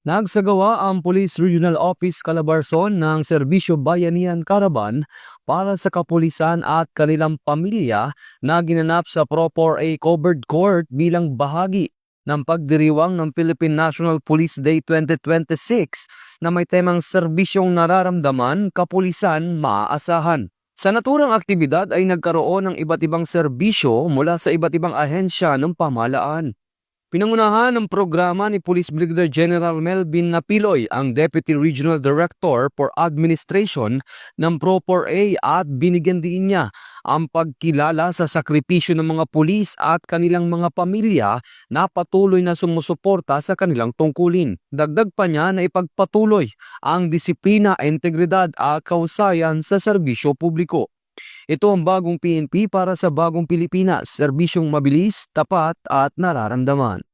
Nagsagawa ang Police Regional Office Calabarzon ng Serbisyo Bayanihan Caravan para sa kapulisan at kanilang pamilya na ginanap sa Pro 4A Covered Court bilang bahagi ng pagdiriwang ng Philippine National Police Day 2026 na may temang serbisyong nararamdaman, kapulisan, maaasahan. Sa naturang aktibidad ay nagkaroon ng iba't ibang serbisyo mula sa iba't ibang ahensya ng pamahalaan. Pinangunahan ng programa ni Police Brigadier General Melvin Napiloy, ang Deputy Regional Director for Administration ng Pro 4A, at binigyan din niya ang pagkilala sa sakripisyo ng mga pulis at kanilang mga pamilya na patuloy na sumusuporta sa kanilang tungkulin. Dagdag pa niya na ipagpatuloy ang disiplina, integridad at kausayan sa serbisyo publiko. Ito ang bagong PNP para sa bagong Pilipinas, serbisyong mabilis, tapat at nararamdaman.